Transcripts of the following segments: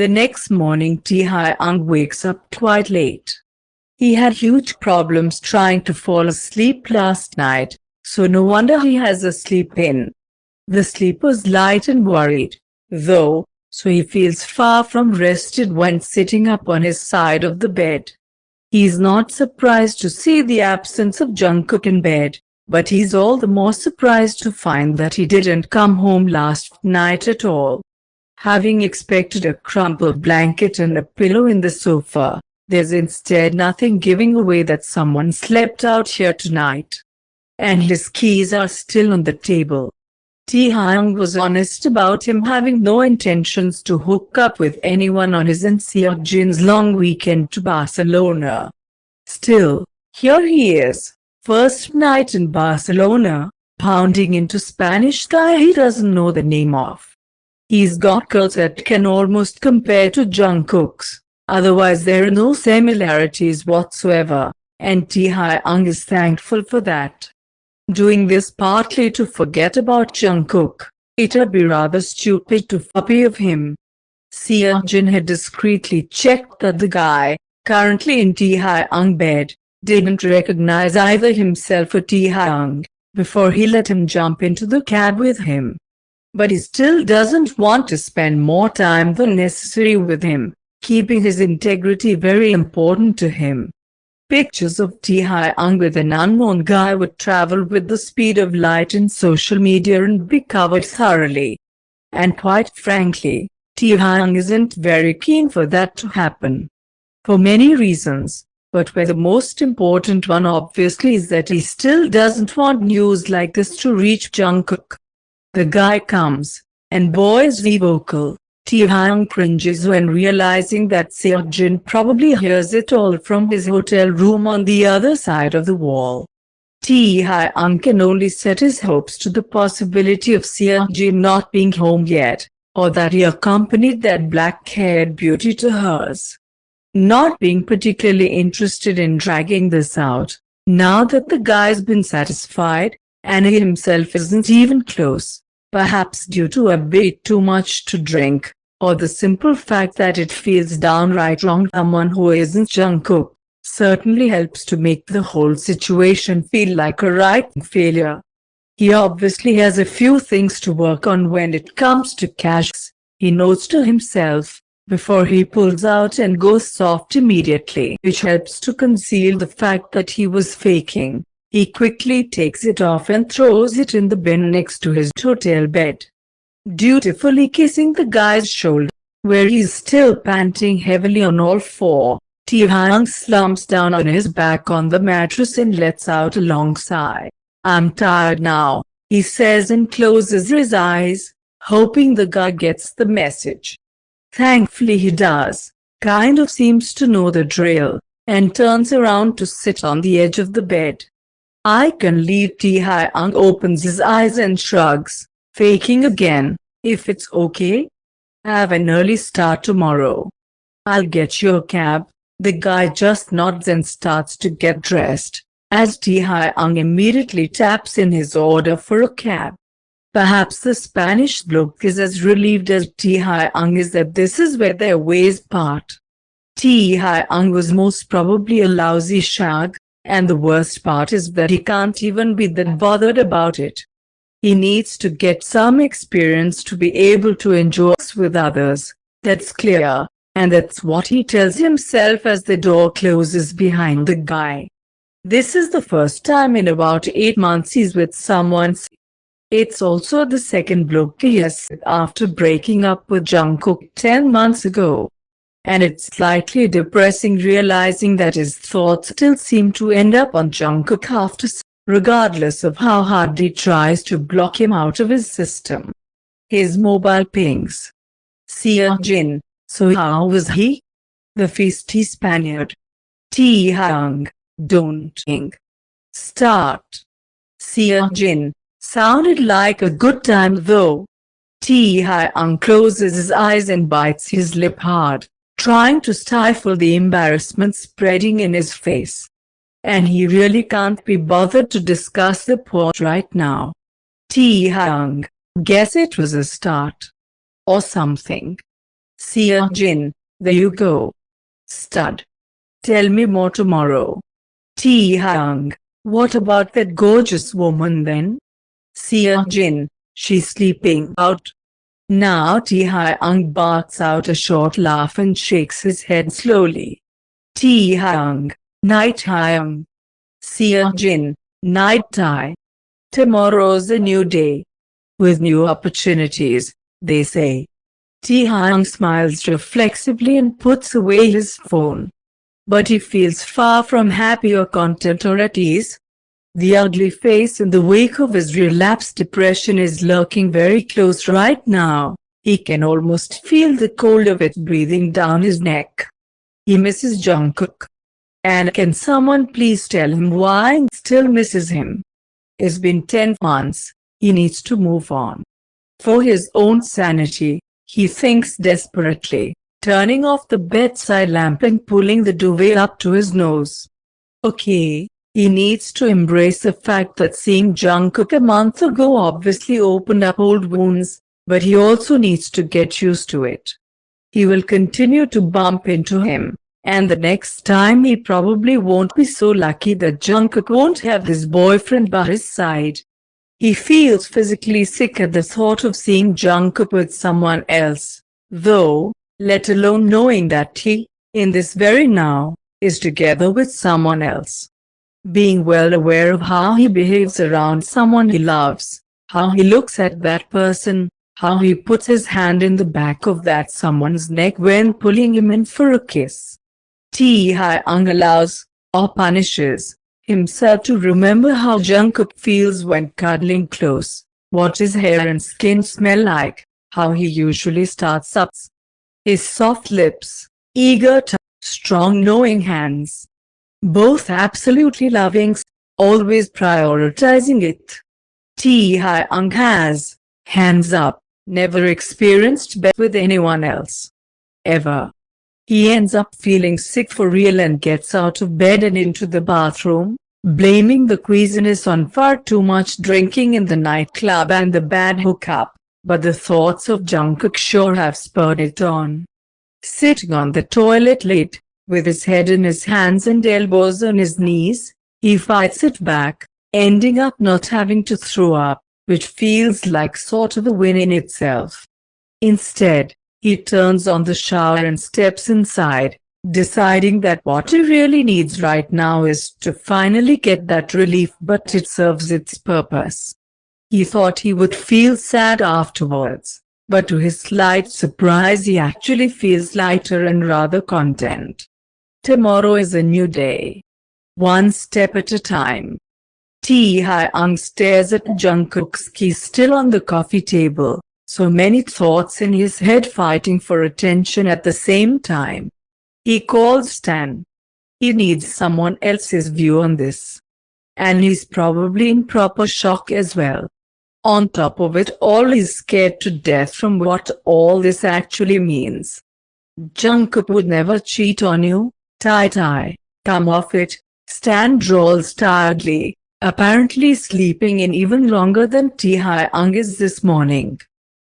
The next morning Tae-hyung wakes up quite late. He had huge problems trying to fall asleep last night, so no wonder he has a sleep-in. The sleep was light and worried, though, so he feels far from rested when sitting up on his side of the bed. He's not surprised to see the absence of Jungkook in bed, but he's all the more surprised to find that he didn't come home last night at all. Having expected a crumpled blanket and a pillow in the sofa, there's instead nothing, giving away that someone slept out here tonight. And his keys are still on the table. Tae-hyung was honest about him having no intentions to hook up with anyone on his and Seokjin's long weekend to Barcelona. Still, here he is, first night in Barcelona, pounding into Spanish guy he doesn't know the name of. He's got curls that can almost compare to Jungkook's, otherwise there are no similarities whatsoever, and Tae-hyung is thankful for that. Doing this partly to forget about Jungkook, it'd be rather stupid to copy of him. Seokjin had discreetly checked that the guy, currently in Tae-hyung's bed, didn't recognize either himself or Tae-hyung, before he let him jump into the cab with him. But he still doesn't want to spend more time than necessary with him, keeping his integrity very important to him. Pictures of Tae-hyung with an unknown guy would travel with the speed of light in social media and be covered thoroughly. And quite frankly, Tae-hyung isn't very keen for that to happen. For many reasons, but where the most important one obviously is that he still doesn't want news like this to reach Jungkook. The guy comes, and boy is he vocal. Tae-hyung cringes when realizing that Seokjin probably hears it all from his hotel room on the other side of the wall. Tae-hyung can only set his hopes to the possibility of Seokjin not being home yet, or that he accompanied that black-haired beauty to hers. Not being particularly interested in dragging this out, now that the guy's been satisfied, and he himself isn't even close, perhaps due to a bit too much to drink, or the simple fact that it feels downright wrong. Someone who isn't Jungkook certainly helps to make the whole situation feel like a writing failure. He obviously has a few things to work on when it comes to cash, he notes to himself, before he pulls out and goes soft immediately, which helps to conceal the fact that he was faking. He quickly takes it off and throws it in the bin next to his hotel bed. Dutifully kissing the guy's shoulder, where he's still panting heavily on all four, Tae-hyung slumps down on his back on the mattress and lets out a long sigh. "I'm tired now," he says and closes his eyes, hoping the guy gets the message. Thankfully he does, kind of seems to know the drill, and turns around to sit on the edge of the bed. "I can leave." Tae-hyung opens his eyes and shrugs, faking again. "If it's okay? Have an early start tomorrow. I'll get you a cab." The guy just nods and starts to get dressed, as Tae-hyung immediately taps in his order for a cab. Perhaps the Spanish bloke is as relieved as Tae-hyung is that this is where their ways part. Tae-hyung was most probably a lousy shag, and the worst part is that he can't even be that bothered about it. He needs to get some experience to be able to enjoy sex with others, that's clear, and that's what he tells himself as the door closes behind the guy. This is the first time in about 8 months he's with someone. It's also the second bloke he has with after breaking up with Jungkook 10 months ago. And it's slightly depressing realizing that his thoughts still seem to end up on Jungkook after, regardless of how hard he tries to block him out of his system. His mobile pings. Seokjin, so how was he? The feisty Spaniard. Tae-hyung, don't ping. Start. Seokjin, sounded like a good time though. Tae-hyung closes his eyes and bites his lip hard, trying to stifle the embarrassment spreading in his face. And he really can't be bothered to discuss the plot right now. Tae-hyung, guess it was a start. Or something. See ya, Jin. There you go. Stud. Tell me more tomorrow. Tae-hyung. What about that gorgeous woman then? See ya, Jin. She's sleeping out. Now Tae-hyung barks out a short laugh and shakes his head slowly. Tae-hyung. Night Hyung. See ya, Jin. Night Tae. Tomorrow's a new day. With new opportunities, they say. Tae-hyung smiles reflexively and puts away his phone. But he feels far from happy or content or at ease. The ugly face in the wake of his relapsed depression is lurking very close right now. He can almost feel the cold of it breathing down his neck. He misses Jungkook. And can someone please tell him why he still misses him? It's been 10 months. He needs to move on. For his own sanity, he thinks desperately, turning off the bedside lamp and pulling the duvet up to his nose. Okay, he needs to embrace the fact that seeing Jungkook a month ago obviously opened up old wounds, but he also needs to get used to it. He will continue to bump into him, and the next time he probably won't be so lucky that Jungkook won't have his boyfriend by his side. He feels physically sick at the thought of seeing Jungkook with someone else, though, let alone knowing that he, in this very now, is together with someone else. Being well aware of how he behaves around someone he loves, how he looks at that person, how he puts his hand in the back of that someone's neck when pulling him in for a kiss. Tae-hyung allows, or punishes, himself to remember how Jungkook feels when cuddling close, what his hair and skin smell like, how he usually starts up. His soft lips, eager touch, strong knowing hands. Both absolutely loving, always prioritizing it. Tae-hyung has, hands up, never experienced bed with anyone else. Ever. He ends up feeling sick for real and gets out of bed and into the bathroom, blaming the queasiness on far too much drinking in the nightclub and the bad hookup, but the thoughts of Jungkook sure have spurred it on. Sitting on the toilet late, with his head in his hands and elbows on his knees, he fights it back, ending up not having to throw up, which feels like sort of a win in itself. Instead, he turns on the shower and steps inside, deciding that what he really needs right now is to finally get that relief, but it serves its purpose. He thought he would feel sad afterwards, but to his slight surprise he actually feels lighter and rather content. Tomorrow is a new day. One step at a time. Tae-hyung stares at Jungkook's keys still on the coffee table, so many thoughts in his head fighting for attention at the same time. He calls Stan. He needs someone else's view on this. And he's probably in proper shock as well. On top of it all, he's scared to death from what all this actually means. Jungkook would never cheat on you, Tae. Come off it, Stan drawls tiredly, apparently sleeping in even longer than Tae-hyung is this morning.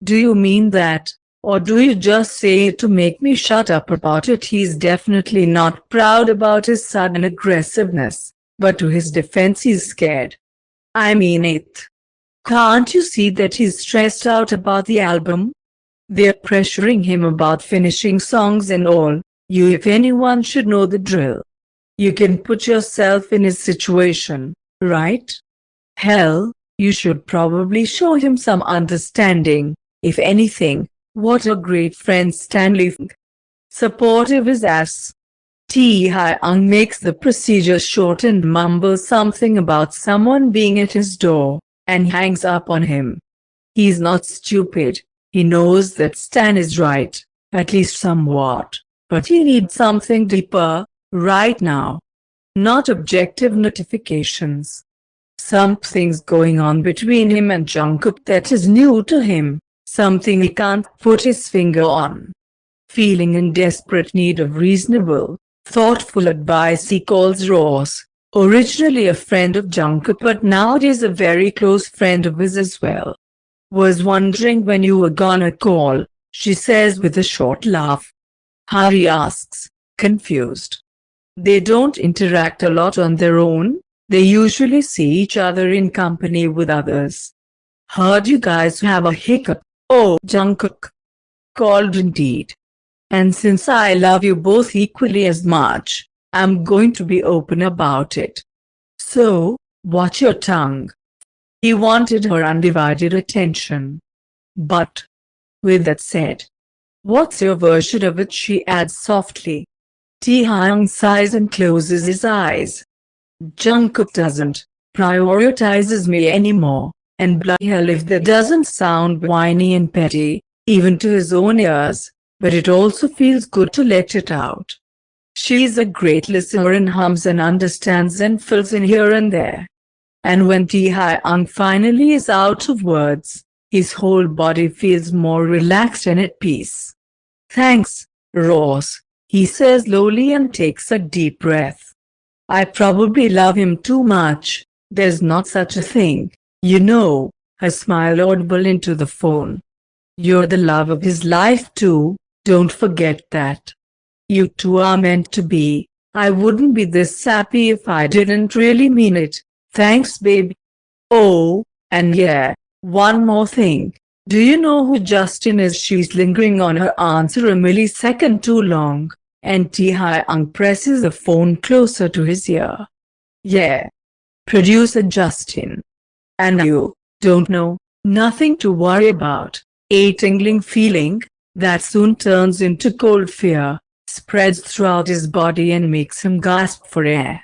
Do you mean that, or do you just say it to make me shut up about it? He's definitely not proud about his sudden aggressiveness, but to his defense he's scared. I mean it. Can't you see that he's stressed out about the album? They're pressuring him about finishing songs and all. You, if anyone, should know the drill. You can put yourself in his situation, right? Hell, you should probably show him some understanding. If anything, what a great friend Stanley. Supportive as ass. Tae-hyung makes the procedure short and mumbles something about someone being at his door, and hangs up on him. He's not stupid. He knows that Stan is right, at least somewhat, but he needs something deeper, right now. Not objective notifications. Something's going on between him and Jungkook that is new to him. Something he can't put his finger on. Feeling in desperate need of reasonable, thoughtful advice, he calls Ross, originally a friend of Jungkook but nowadays a very close friend of his as well. Was wondering when you were gonna call. she says with a short laugh. Harry asks, confused. They don't interact a lot on their own. They usually see each other in company with others. Heard you guys have a hiccup. Oh, Jungkook. Called indeed. And since I love you both equally as much, I'm going to be open about it. So, watch your tongue. He wanted her undivided attention. But, with that said, what's your version of it? She adds softly. Taehyung sighs and closes his eyes. Jungkook doesn't prioritizes me anymore, and bloody hell if that doesn't sound whiny and petty, even to his own ears, but it also feels good to let it out. She's a great listener and hums and understands and fills in here and there. And when Taehyung finally is out of words, his whole body feels more relaxed and at peace. Thanks, Ross, he says slowly and takes a deep breath. I probably love him too much. There's not such a thing, you know, her smile audible into the phone. You're the love of his life too, don't forget that. You two are meant to be. I wouldn't be this sappy if I didn't really mean it. Thanks, babe. Oh, and yeah, one more thing. Do you know who Justin is? She's lingering on her answer a millisecond too long, and Taehyung presses the phone closer to his ear. Yeah. Producer Justin. And you don't know, nothing to worry about. A tingling feeling that soon turns into cold fear spreads throughout his body and makes him gasp for air.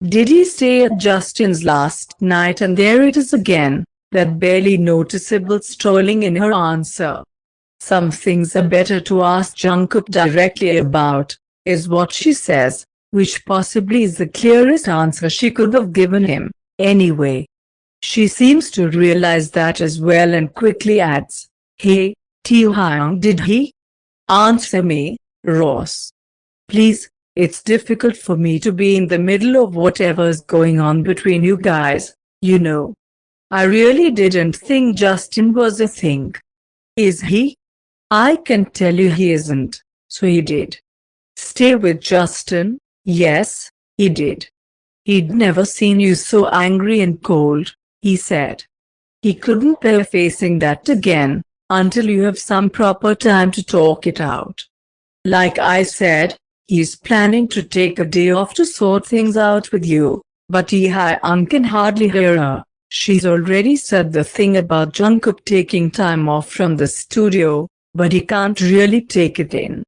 Did he stay at Justin's last night? And there it is again, that barely noticeable strolling in her answer. Some things are better to ask Jungkook directly about, is what she says, which possibly is the clearest answer she could have given him, anyway. She seems to realize that as well and quickly adds, hey, Taehyung, did he? Answer me, Ross. Please, it's difficult for me to be in the middle of whatever's going on between you guys, you know. I really didn't think Justin was a thing. Is he? I can tell you he isn't, so he did. Stay with Justin? Yes, he did. He'd never seen you so angry and cold, he said. He couldn't bear facing that again, until you have some proper time to talk it out. Like I said, he's planning to take a day off to sort things out with you, but Taehyung can hardly hear her. She's already said the thing about Jungkook taking time off from the studio, but he can't really take it in.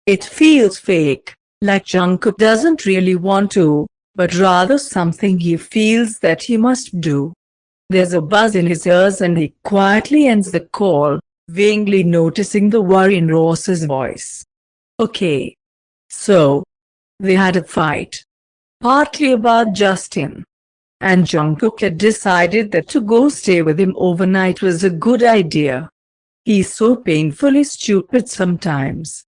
It feels fake, like Jungkook doesn't really want to, but rather something he feels that he must do. There's a buzz in his ears and he quietly ends the call, vaguely noticing the worry in Ross's voice. Okay. So, they had a fight. Partly about Justin. And Jungkook had decided that to go stay with him overnight was a good idea. He's so painfully stupid sometimes.